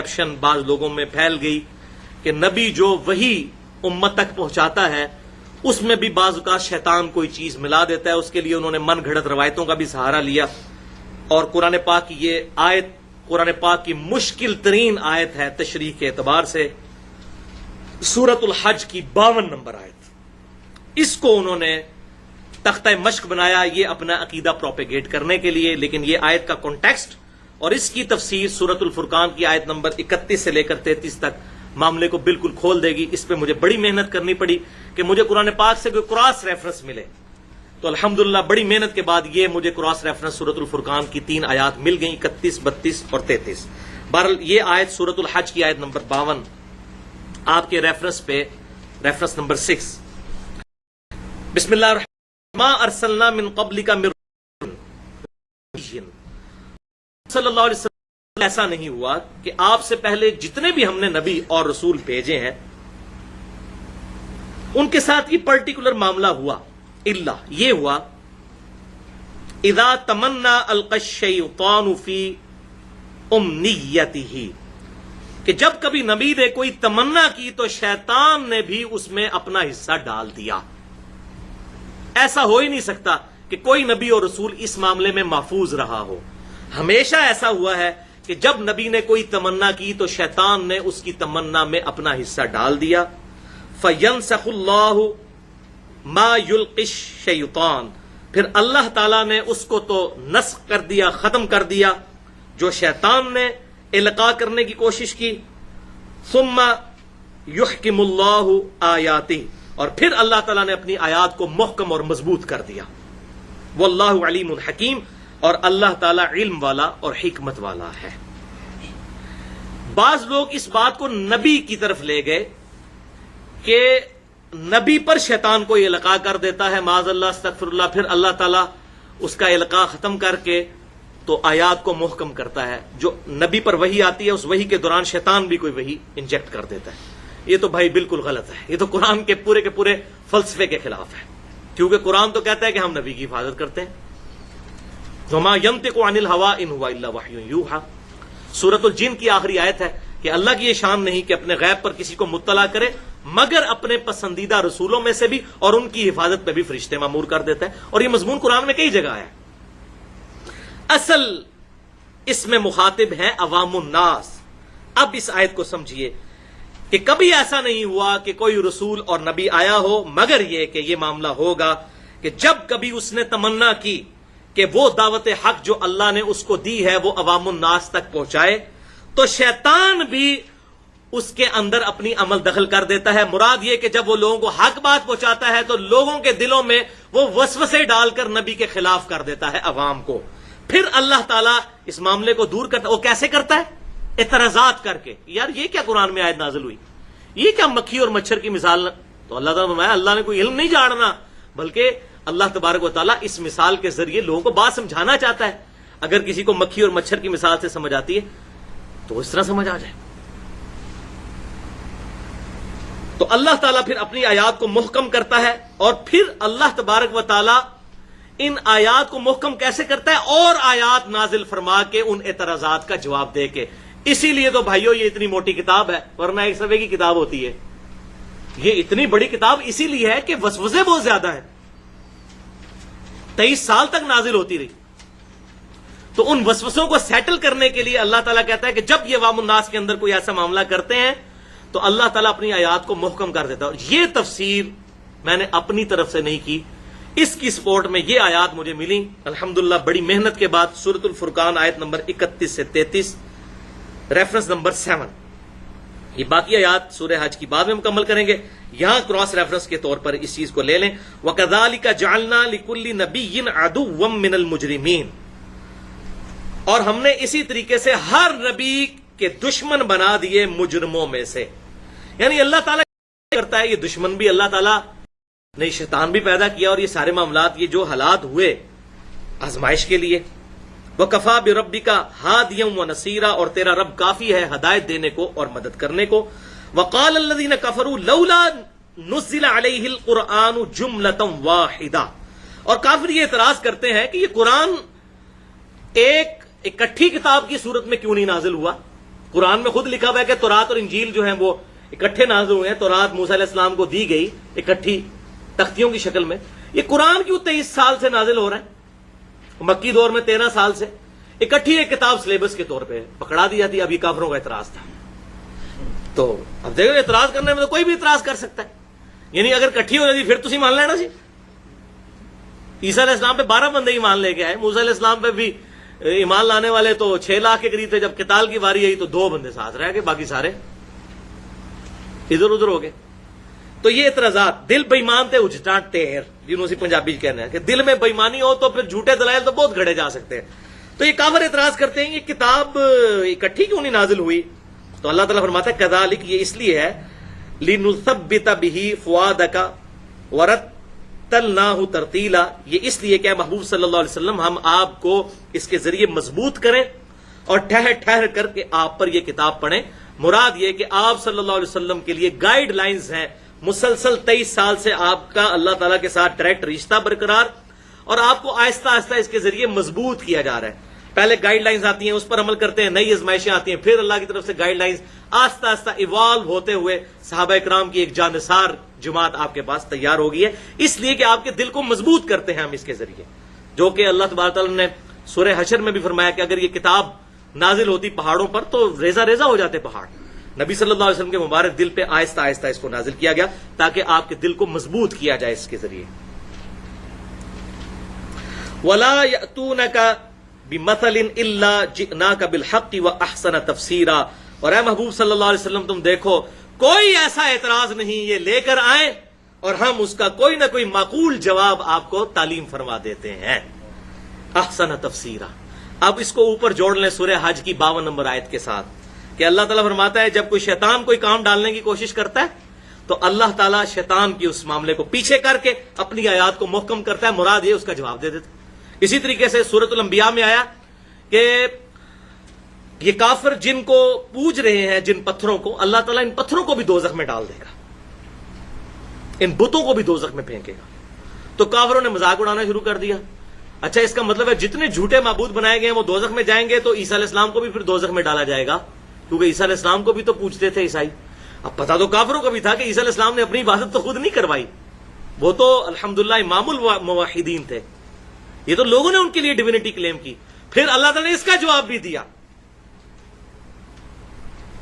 Misconception بعض لوگوں میں پھیل گئی کہ نبی جو وہی امت تک پہنچاتا ہے اس میں بھی بعض اوقات شیطان کوئی چیز ملا دیتا ہے. اس کے لیے انہوں نے من گھڑت روایتوں کا بھی سہارا لیا. اور قرآن پاک کی یہ آیت قرآن پاک کی مشکل ترین آیت ہے تشریح کے اعتبار سے، سورۃ الحج کی 52 نمبر آیت. اس کو انہوں نے تختہ مشق بنایا یہ اپنا عقیدہ پروپیگیٹ کرنے کے لیے، لیکن یہ آیت کا کانٹیکسٹ اور اس کی تفسیر سورۃ الفرقان کی آیت نمبر 31 سے لے کر 33 تک معاملے کو بالکل کھول دے گی. اس پہ مجھے بڑی محنت کرنی پڑی کہ مجھے قرآن پاک سے کوئی کراس ریفرنس ملے، تو الحمدللہ بڑی محنت کے بعد یہ مجھے کراس ریفرنس سورۃ الفرقان کی 3 آیات مل گئیں، 31، 32 اور 33. بہرحال یہ آیت سورۃ الحج کی آیت نمبر 52 آپ کے ریفرنس پہ ریفرنس نمبر 6. بسم اللہ الرحمن ما ارسلنا من قبلک من رسول صلی اللہ علیہ وسلم، ایسا نہیں ہوا کہ آپ سے پہلے جتنے بھی ہم نے نبی اور رسول بھیجے ہیں ان کے ساتھ یہ پرٹیکولر معاملہ ہوا، الا یہ ہوا اذا تمنا القى الشیطان فی امنیتہ، کہ جب کبھی نبی نے کوئی تمنا کی تو شیطان نے بھی اس میں اپنا حصہ ڈال دیا. ایسا ہو ہی نہیں سکتا کہ کوئی نبی اور رسول اس معاملے میں محفوظ رہا ہو. ہمیشہ ایسا ہوا ہے کہ جب نبی نے کوئی تمنا کی تو شیطان نے اس کی تمنا میں اپنا حصہ ڈال دیا. فَيَنْسَخُ اللَّهُ مَا يُلْقِي الشَّيْطَانُ، پھر اللہ تعالیٰ نے اس کو تو نسخ کر دیا، ختم کر دیا جو شیطان نے القاء کرنے کی کوشش کی. ثُمَّ يُحْكِمُ اللَّهُ آيَاتِهِ، اور پھر اللہ تعالیٰ نے اپنی آیات کو محکم اور مضبوط کر دیا. وَاللَّهُ عَلِيمٌ حَكِيمٌ، اور اللہ تعالیٰ علم والا اور حکمت والا ہے. بعض لوگ اس بات کو نبی کی طرف لے گئے کہ نبی پر شیطان کو القاء کر دیتا ہے، معاذ اللہ استغفر اللہ، پھر اللہ تعالیٰ اس کا القاء ختم کر کے تو آیات کو محکم کرتا ہے. جو نبی پر وحی آتی ہے اس وحی کے دوران شیطان بھی کوئی وحی انجیکٹ کر دیتا ہے. یہ تو بھائی بالکل غلط ہے، یہ تو قرآن کے پورے فلسفے کے خلاف ہے، کیونکہ قرآن تو کہتا ہے کہ ہم نبی کی حفاظت کرتے ہیں. وَمَا يَنطِقُ عَنِ الْهَوَىٰ إِنْ هُوَ إِلَّا وَحْيٌ يُوحَىٰ. سورۃ الجن کی آخری آیت ہے کہ اللہ کی یہ شان نہیں کہ اپنے غیب پر کسی کو مطلع کرے مگر اپنے پسندیدہ رسولوں میں سے بھی، اور ان کی حفاظت پہ بھی فرشتے مامور کر دیتا ہے. اور یہ مضمون قرآن میں کئی جگہ ہے. اصل اس میں مخاطب ہے عوام الناس. اب اس آیت کو سمجھیے کہ کبھی ایسا نہیں ہوا کہ کوئی رسول اور نبی آیا ہو، مگر یہ کہ یہ معاملہ ہوگا کہ جب کبھی اس نے تمنا کی کہ وہ دعوت حق جو اللہ نے اس کو دی ہے وہ عوام الناس تک پہنچائے تو شیطان بھی اس کے اندر اپنی عمل دخل کر دیتا ہے. مراد یہ کہ جب وہ لوگوں کو حق بات پہنچاتا ہے تو لوگوں کے دلوں میں وہ وسوسے ڈال کر نبی کے خلاف کر دیتا ہے عوام کو. پھر اللہ تعالیٰ اس معاملے کو دور کرتا ہے. وہ کیسے کرتا ہے؟ اعتراضات کر کے. یار یہ کیا قرآن میں آیت نازل ہوئی، یہ کیا مکھی اور مچھر کی مثال؟ تو اللہ تعالیٰ نے فرمایا اللہ نے کوئی علم نہیں جھاڑنا، بلکہ اللہ تبارک و تعالیٰ اس مثال کے ذریعے لوگوں کو بات سمجھانا چاہتا ہے. اگر کسی کو مکھی اور مچھر کی مثال سے سمجھ آتی ہے تو اس طرح سمجھ آ جائے. تو اللہ تعالیٰ پھر اپنی آیات کو محکم کرتا ہے، اور پھر اللہ تبارک و تعالیٰ ان آیات کو محکم کیسے کرتا ہے؟ اور آیات نازل فرما کے ان اعتراضات کا جواب دے کے. اسی لیے تو بھائیو یہ اتنی موٹی کتاب ہے، ورنہ ایک صفحے کی کتاب ہوتی ہے. یہ اتنی بڑی کتاب اسی لیے ہے کہ وسوسے بہت زیادہ ہیں. 23 سال تک نازل ہوتی رہی. تو ان وسوسوں کو سیٹل کرنے کے لیے اللہ تعالیٰ کہتا ہے کہ جب یہ عوام الناس کے اندر کوئی ایسا معاملہ کرتے ہیں تو اللہ تعالیٰ اپنی آیات کو محکم کر دیتا ہے. اور یہ تفسیر میں نے اپنی طرف سے نہیں کی، اس کی سپورٹ میں یہ آیات مجھے ملی الحمدللہ بڑی محنت کے بعد. سورۃ الفرقان آیت نمبر 31 سے 33 ریفرنس نمبر 7. یہ باقی آیات سورہ حج کی بعد میں مکمل کریں گے، یہاں کراس ریفرنس کے طور پر اس چیز کو لے لیں. وَكَذَلِكَ جَعَلْنَا لِكُلِّ نَبِيٍّ عَدُوًّا مِّنَ الْمُجْرِمِينَ، اور ہم نے اسی طریقے سے ہر نبی کے دشمن بنا دیے مجرموں میں سے. یعنی اللہ تعالیٰ کرتا ہے یہ دشمن بھی اللہ تعالیٰ نے شیطان بھی پیدا کیا، اور یہ سارے معاملات یہ جو حالات ہوئے آزمائش کے لیے. وَكَفَىٰ بِرَبِّكَ هَادِيًا وَنَصِيرًا، اور تیرا رب کافی ہے ہدایت دینے کو اور مدد کرنے کو. وَقَالَ الَّذِينَ كَفَرُوا لَوْلَا نُزِّلَ عَلَيْهِ الْقُرْآنُ جُمْلَةً وَاحِدَةً، اور کافر یہ اعتراض کرتے ہیں کہ یہ قرآن ایک اکٹھی کتاب کی صورت میں کیوں نہیں نازل ہوا؟ قرآن میں خود لکھا ہوا ہے کہ تورات اور انجیل جو ہیں وہ اکٹھے نازل ہوئے ہیں. تورات موسیٰ علیہ السلام کو دی گئی اکٹھی تختیوں کی شکل میں. یہ قرآن کیوں 23 سال سے نازل ہو رہا ہے؟ مکی دور میں 13 سال سے اکٹھی ایک کتاب سلیبس کے طور پہ پکڑا دی جاتی. اب یہ کافروں کا اعتراض تھا. تو اب دیکھو اعتراض کرنے میں تو کوئی بھی اعتراض کر سکتا ہے. یعنی اگر اکٹھی ہو جاتی پھر تسی مان لینا جی. عیسیٰ علیہ السلام پہ 12 بندے ایمان لے کے آئے. موسیٰ علیہ السلام پہ بھی ایمان لانے والے تو 6 لاکھ کے قریب تھے. جب قتال کی باری آئی تو 2 بندے ساتھ رہ گئے, باقی سارے ادھر ادھر ہو گئے. تو یہ اعتراضات دل بےمان تھے اجٹا ٹیر جنہوں سے پنجابی کہنا ہے کہ دل میں بےمانی ہو تو پھر جھوٹے دلائل تو بہت گھڑے جا سکتے ہیں. تو یہ کافر اعتراض کرتے ہیں یہ کتاب اکٹھی کیوں نہیں نازل ہوئی؟ تو اللہ تعالیٰ فرماتا ہے کذالک, یہ اس لیے ہے لنثبت به فؤادک ورتلناہ ترتیلا, یہ اس لیے کہ محبوب صلی اللہ علیہ وسلم ہم آپ کو اس کے ذریعے مضبوط کریں اور ٹھہر ٹھہر کر کے آپ پر یہ کتاب پڑھیں. مراد یہ کہ آپ صلی اللہ علیہ وسلم کے لیے گائیڈ لائنز ہیں. مسلسل 23 سال سے آپ کا اللہ تعالیٰ کے ساتھ ڈائریکٹ رشتہ برقرار, اور آپ کو آہستہ آہستہ اس کے ذریعے مضبوط کیا جا رہا ہے. پہلے گائیڈ لائنز آتی ہیں, اس پر عمل کرتے ہیں, نئی آزمائشیں آتی ہیں, پھر اللہ کی طرف سے گائیڈ لائنز آہستہ آہستہ ایوالو ہوتے ہوئے صحابہ اکرام کی ایک جانثار جماعت آپ کے پاس تیار ہو گئی ہے. اس لیے کہ آپ کے دل کو مضبوط کرتے ہیں ہم اس کے ذریعے, جو کہ اللہ تبارک تعالیٰ نے سورہ حشر میں بھی فرمایا کہ اگر یہ کتاب نازل ہوتی پہاڑوں پر تو ریزہ ریزہ ہو جاتے پہاڑ. نبی صلی اللہ علیہ وسلم کے مبارک دل پہ آہستہ آہستہ اس کو نازل کیا گیا تاکہ آپ کے دل کو مضبوط کیا جائے اس کے ذریعے. وَلَا يَأْتُونَكَ بِمَثَلٍ إِلَّا جِئْنَاكَ بِالْحَقِّ وَأَحْسَنَ تَفْسِيرًا, اور اے محبوب صلی اللہ علیہ وسلم تم دیکھو کوئی ایسا اعتراض نہیں یہ لے کر آئیں اور ہم اس کا کوئی نہ کوئی معقول جواب آپ کو تعلیم فرما دیتے ہیں. احسن تفسیرا. اب اس کو اوپر جوڑ لیں سورہ حج کی 52 نمبر آیت کے ساتھ کہ اللہ تعالیٰ فرماتا ہے جب کوئی شیطان کوئی کام ڈالنے کی کوشش کرتا ہے تو اللہ تعالیٰ شیطان کی اس معاملے کو پیچھے کر کے اپنی آیات کو محکم کرتا ہے. مراد یہ اس کا جواب دے دیتا. اسی طریقے سے سورۃ الانبیاء میں آیا کہ یہ کافر جن کو پوج رہے ہیں جن پتھروں کو, اللہ تعالیٰ ان پتھروں کو بھی دوزخ میں ڈال دے گا, ان بتوں کو بھی دوزخ میں پھینکے گا. تو کافروں نے مذاق اڑانا شروع کر دیا. اچھا اس کا مطلب ہے جتنے جھوٹے معبود بنائے گئے ہیں وہ دوزخ میں جائیں گے, تو عیسیٰ علیہ السلام کو بھی پھر دوزخ میں ڈالا جائے گا کیونکہ عیسیٰ علیہ السلام کو بھی تو پوچھتے تھے عیسائی. اب پتا تو کافروں کو بھی تھا کہ عیسیٰ علیہ السلام نے اپنی عبادت تو خود نہیں کروائی, وہ تو الحمدللہ امام الموحدین تھے, یہ تو لوگوں نے ان کے لیے ڈیوینٹی کلیم کی. پھر اللہ تعالیٰ نے اس کا جواب بھی دیا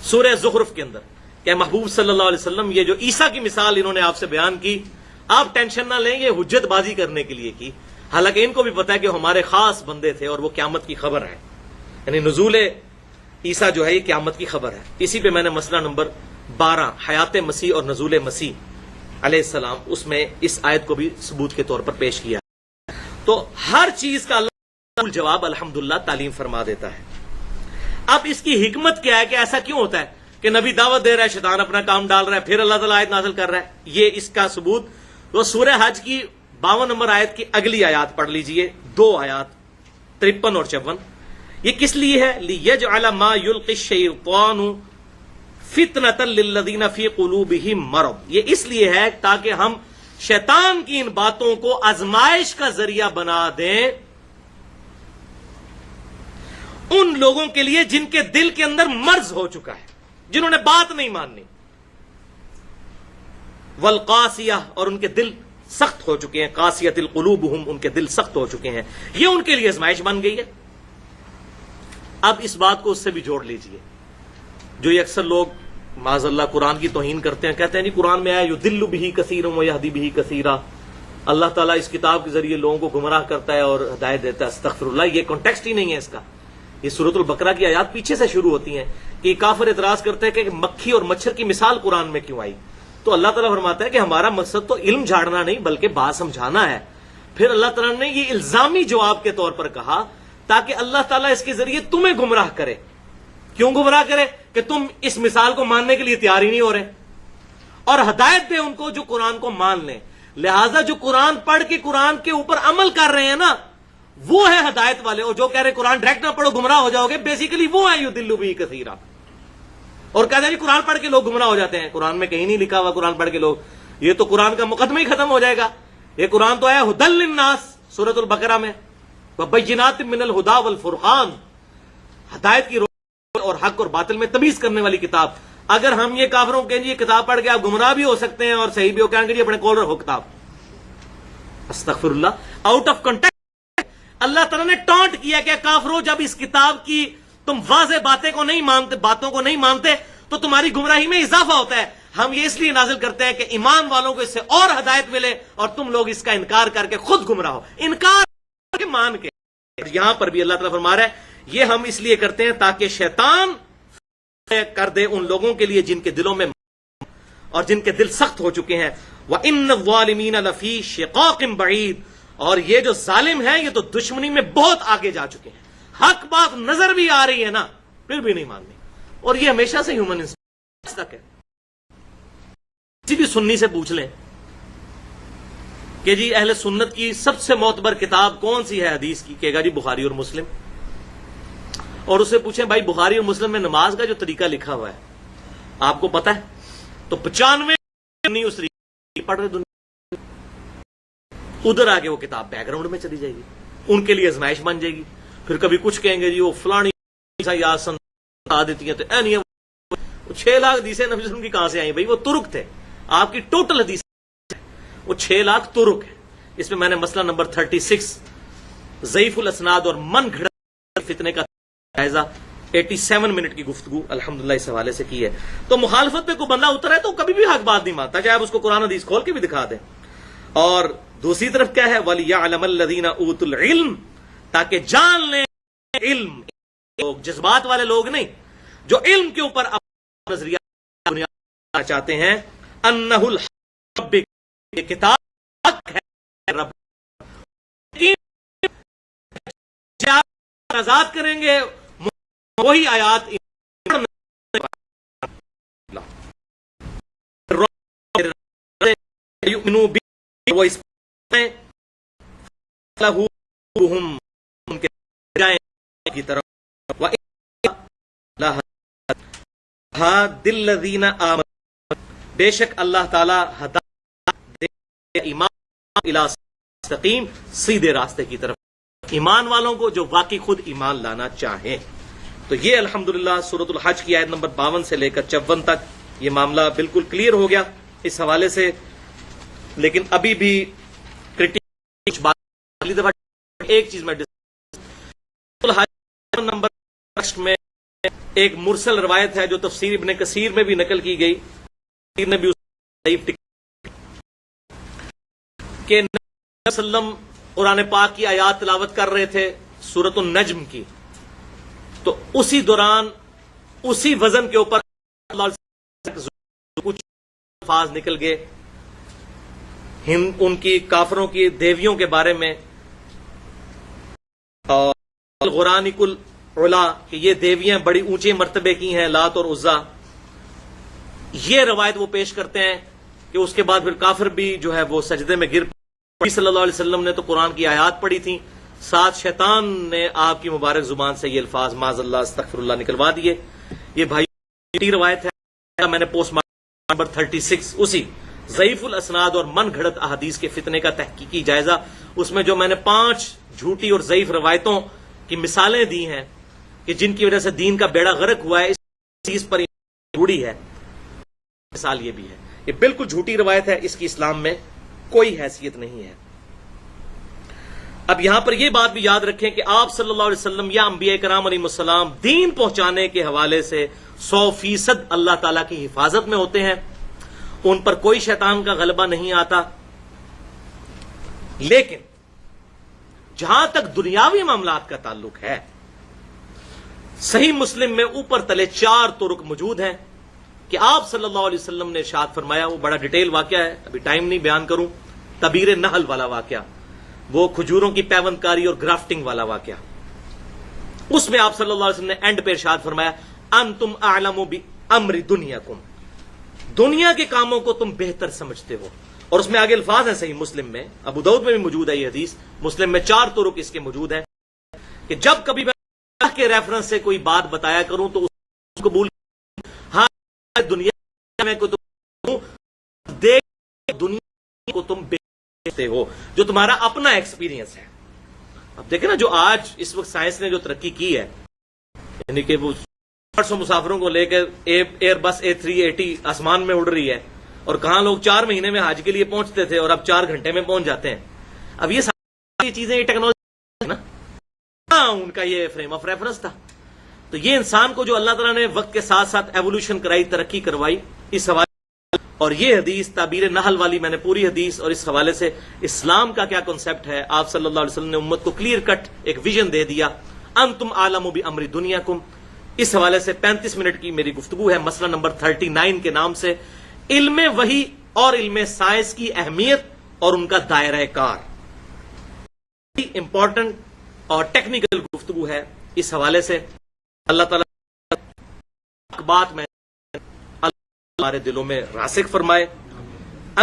سورہ زخرف کے اندر کہ محبوب صلی اللہ علیہ وسلم یہ جو عیسیٰ کی مثال انہوں نے آپ سے بیان کی, آپ ٹینشن نہ لیں, یہ حجت بازی کرنے کے لیے کی. حالانکہ ان کو بھی پتا ہے کہ ہمارے خاص بندے تھے اور وہ قیامت کی خبر ہے, یعنی نزول عیسیٰ جو ہے یہ قیامت کی خبر ہے. اسی پہ میں نے مسئلہ نمبر 12 حیات مسیح اور نزول مسیح علیہ السلام اس میں اس آیت کو بھی ثبوت کے طور پر پیش کیا. تو ہر چیز کا اللہ جواب الحمدللہ تعلیم فرما دیتا ہے. اب اس کی حکمت کیا ہے کہ ایسا کیوں ہوتا ہے کہ نبی دعوت دے رہا ہے, شیطان اپنا کام ڈال رہا ہے, پھر اللہ تعالیٰ آیت نازل کر رہا ہے. یہ اس کا ثبوت وہ سورہ حج کی 52 نمبر آیت کی اگلی آیات پڑھ لیجئے, 2 آیات 53 اور 54. یہ کس لیے ہے؟ لِيَجْعَلَ مَا يُلْقِ الشَّيْطَانُ فِتْنَةً لِلَّذِينَ فِي قُلُوبِهِم مَرَضٌ. یہ اس لیے ہے تاکہ ہم شیطان کی ان باتوں کو آزمائش کا ذریعہ بنا دیں ان لوگوں کے لیے جن کے دل کے اندر مرض ہو چکا ہے, جنہوں نے بات نہیں ماننی. والقاسیہ, اور ان کے دل سخت ہو چکے ہیں, قاسیۃ القلوبہم, ان کے دل سخت ہو چکے ہیں. یہ ان کے لیے آزمائش بن گئی ہے. اب اس بات کو اس سے بھی جوڑ لیجئے جو یہ اکثر لوگ معاذ اللہ قرآن کی توہین کرتے ہیں, کہتے ہیں نہیں قرآن میں آیا یضل بہ کثیر ویہدی بہ کثیرا, اللہ تعالیٰ اس کتاب کے ذریعے لوگوں کو گمراہ کرتا ہے اور ہدایت دیتا ہے. استغفر اللہ, یہ کانٹیکسٹ ہی نہیں ہے اس کا. یہ سورۃ البقرہ کی آیات پیچھے سے شروع ہوتی ہیں کہ کافر اعتراض کرتے ہیں کہ مکھی اور مچھر کی مثال قرآن میں کیوں آئی. تو اللہ تعالیٰ فرماتا ہے کہ ہمارا مقصد تو علم جھاڑنا نہیں بلکہ بات سمجھانا ہے. پھر اللہ تعالیٰ نے یہ الزامی جواب کے طور پر کہا تاکہ اللہ تعالیٰ اس کے ذریعے تمہیں گمراہ کرے. کیوں گمراہ کرے؟ کہ تم اس مثال کو ماننے کے لیے تیار ہی نہیں ہو رہے, اور ہدایت دے ان کو جو قرآن کو مان لیں. لہٰذا جو قرآن پڑھ کے قرآن کے اوپر عمل کر رہے ہیں نا وہ ہے ہدایت والے, اور جو کہہ رہے قرآن ڈائریکٹ نہ پڑھو گمراہ ہو جاؤ گے, بیسیکلی وہ ہے یضل بہ کثیرا. اور کہتے ہیں جی قرآن پڑھ کے لوگ گمراہ ہو جاتے ہیں. قرآن میں کہیں نہیں لکھا ہوا قرآن پڑھ کے لوگ, یہ تو قرآن کا مقدمہ ہی ختم ہو جائے گا. یہ قرآن تو ہے ھدی للناس سورۃ البقرہ میں, وبینات من الھدی والفرقان, ہدایت کی اور حق اور باطل میں تمیز کرنے والی کتاب. اگر ہم یہ کافروں کے یہ کتاب پڑھ کے آپ گمراہ بھی ہو سکتے ہیں اور صحیح بھی ہو, کہیں گے اپنے کول رکھو کتاب. استغفر اللہ, آؤٹ آف کنٹیکسٹ اللہ تعالیٰ نے ٹانٹ کیا کہ کافروں جب اس کتاب کی تم واضح باتوں کو نہیں مانتے تو تمہاری گمراہی میں اضافہ ہوتا ہے. ہم یہ اس لیے نازل کرتے ہیں کہ ایمان والوں کو اس سے اور ہدایت ملے اور تم لوگ اس کا انکار کر کے خود گمراہ ہو, انکار کر کے مان کے. یہاں پر بھی اللہ تعالیٰ فرما رہا ہے یہ ہم اس لیے کرتے ہیں تاکہ شیطان کر دے ان لوگوں کے لیے جن کے دلوں میں اور جن کے دل سخت ہو چکے ہیں. وَإِنَّ الظَّالِمِينَ لَفِي شِقَاقٍ بَعِيدٍ, اور یہ جو ظالم ہیں یہ تو دشمنی میں بہت آگے جا چکے ہیں. حق بات نظر بھی آ رہی ہے نا, پھر بھی نہیں ماننی. اور یہ ہمیشہ سے ہیومن انسٹنکٹ تک ہے. کسی بھی سنی سے پوچھ لیں کہ جی اہل سنت کی سب سے معتبر کتاب کون سی ہے حدیث کی, کہے گا جی بخاری اور مسلم. اور اسے پوچھیں بھائی بخاری اور مسلم میں نماز کا جو طریقہ لکھا ہوا ہے آپ کو پتا ہے, تو 95 اس طریقے پڑھ رہے دنیا. ادھر آگے وہ کتاب بیک گراؤنڈ میں چلی جائے گی, ان کے لیے آزمائش بن جائے گی. پھر کبھی کچھ کہیں گے جی وہ فلانی یاد سنا دیتی ہیں, تو 6 لاکھ حدیثیں نبی وسلم کی کہاں سے آئیں بھائی, وہ ترک تھے. آپ کی ٹوٹل حدیث وہ 6 لاکھ ترک ہے. اس میں نے مسئلہ نمبر 36 ضعیف الاسناد اور من گھڑت فتنے کا جائزہ 87 منٹ کی گفتگو الحمدللہ اس حوالے سے کی ہے. تو مخالفت پہ کوئی بندہ اتر ہے تو کبھی بھی حق بات نہیں مانتا, چاہے آپ اس کو قرآن حدیث کھول کے بھی دکھا دیں. اور دوسری طرف کیا ہے, وَلِيَعْلَمَ الَّذِينَ أُوتُوا الْعِلْمَ, تاکہ جان لیں علم لوگ, جذبات والے لوگ نہیں, جو علم کے اوپر اپنا نظریہ بنیاد چاہتے ہیں, انہ الحق ربک, یہ کتاب حق ہے رب, آزاد کریں گے وہی آیات کی طرف. بے شک اللہ تعالی ایمان سیدھے راستے کی طرف ایمان والوں کو جو واقعی خود ایمان لانا چاہیں. تو یہ الحمدللہ سورۃ الحج کی آیت نمبر 52 سے لے کر 54 تک یہ معاملہ بالکل کلیئر ہو گیا اس حوالے سے. لیکن ابھی بھی کچھ بات, اگلی دفعہ ایک چیز میں نمبر میں ایک مرسل روایت ہے جو تفسیر ابن کثیر میں بھی نقل کی گئی نے بھی کہ نبی صلی اللہ علیہ وسلم قرآن پاک کی آیات تلاوت کر رہے تھے سورۃ النجم کی, تو اسی دوران اسی وزن کے اوپر کچھ الفاظ نکل گئے ان کی کافروں کی دیویوں کے بارے میں, اور غرانق العلا کہ یہ دیویاں بڑی اونچے مرتبے کی ہیں, لات اور عزا. یہ روایت وہ پیش کرتے ہیں کہ اس کے بعد پھر کافر بھی جو ہے وہ سجدے میں گر پڑے. صلی اللہ علیہ وسلم نے تو قرآن کی آیات پڑھی تھیں, ساتھ شیطان نے آپ کی مبارک زبان سے یہ الفاظ معاذ اللہ استغفر اللہ نکلوا دیے. یہ بھائی روایت ہے, میں نے پوسٹ مارٹم نمبر 36 اسی ضعیف الاسناد اور من گھڑت احادیث کے فتنے کا تحقیقی جائزہ, اس میں جو میں نے 5 جھوٹی اور ضعیف روایتوں کی مثالیں دی ہیں کہ جن کی وجہ سے دین کا بیڑا غرق ہوا ہے, اس چیز پر جڑی ہے. مثال یہ بھی ہے, یہ بالکل جھوٹی روایت ہے, اس کی اسلام میں کوئی حیثیت نہیں ہے. اب یہاں پر یہ بات بھی یاد رکھیں کہ آپ صلی اللہ علیہ وسلم یا انبیاء کرام علیہ السلام دین پہنچانے کے حوالے سے 100% اللہ تعالیٰ کی حفاظت میں ہوتے ہیں, ان پر کوئی شیطان کا غلبہ نہیں آتا. لیکن جہاں تک دنیاوی معاملات کا تعلق ہے, صحیح مسلم میں اوپر تلے 4 طرق موجود ہیں کہ آپ صلی اللہ علیہ وسلم نے ارشاد فرمایا. وہ بڑا ڈیٹیل واقعہ ہے, ابھی ٹائم نہیں بیان کروں. تبیر نحل والا واقعہ, وہ کھجوروں کی پیوند کاری اور گرافٹنگ والا واقعہ, اس میں آپ صلی اللہ علیہ وسلم نے اینڈ پہ ارشاد فرمایا انتم اعلم بامر دنیاکم, دنیا کے کاموں کو تم بہتر سمجھتے ہو. اور اس میں آگے الفاظ ہیں صحیح مسلم میں, ابو داؤد میں بھی موجود ہے یہ حدیث, مسلم میں 4 طرق اس کے موجود ہیں کہ جب کبھی میں اللہ کے ریفرنس سے کوئی بات بتایا کروں تو اس کو قبول, ہاں دنیا میں کو تم دیکھ دنیا کو تم بیچتے ہو جو تمہارا اپنا ایکسپیرینس ہے. اب دیکھیں نا جو آج اس وقت سائنس نے جو ترقی کی ہے, یعنی کہ وہ 800 مسافروں کو لے کے ایئر بس A380 آسمان میں اڑ رہی ہے، اور کہاں لوگ 4 مہینے میں حج کے لیے پہنچتے تھے اور اب 4 گھنٹے میں پہنچ جاتے ہیں. اب یہ ساری چیزیں ٹیکنالوجی نا، ان کا یہ فریم آف ریفرنس تھا. تو یہ انسان کو جو اللہ تعالیٰ نے وقت کے ساتھ ساتھ ایوولوشن کرائی، ترقی کروائی، اس حوالے. اور یہ حدیث تعبیر نحل والی میں نے پوری حدیث اور اس حوالے سے اسلام کا کیا کنسپٹ ہے، آپ صلی اللہ علیہ وسلم نے امت کو کلیئر کٹ ایک ویژن دے دیا. انتم عالم بامر دنیاکم، اس حوالے سے 35 منٹ کی میری گفتگو ہے، مسئلہ نمبر 39 کے نام سے علم وحی اور علم سائنس کی اہمیت اور ان کا دائرہ کار. امپورٹنٹ اور ٹیکنیکل گفتگو ہے. اس حوالے سے اللہ تعالیٰ بات میں ہمارے دلوں میں راسخ فرمائے.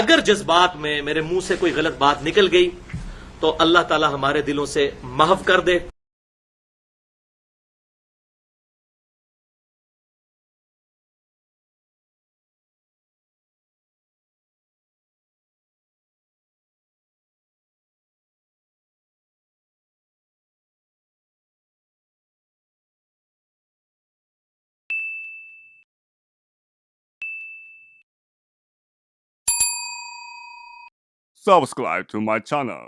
اگر جذبات میں میرے منہ سے کوئی غلط بات نکل گئی تو اللہ تعالیٰ ہمارے دلوں سے محو کر دے. Subscribe to my channel.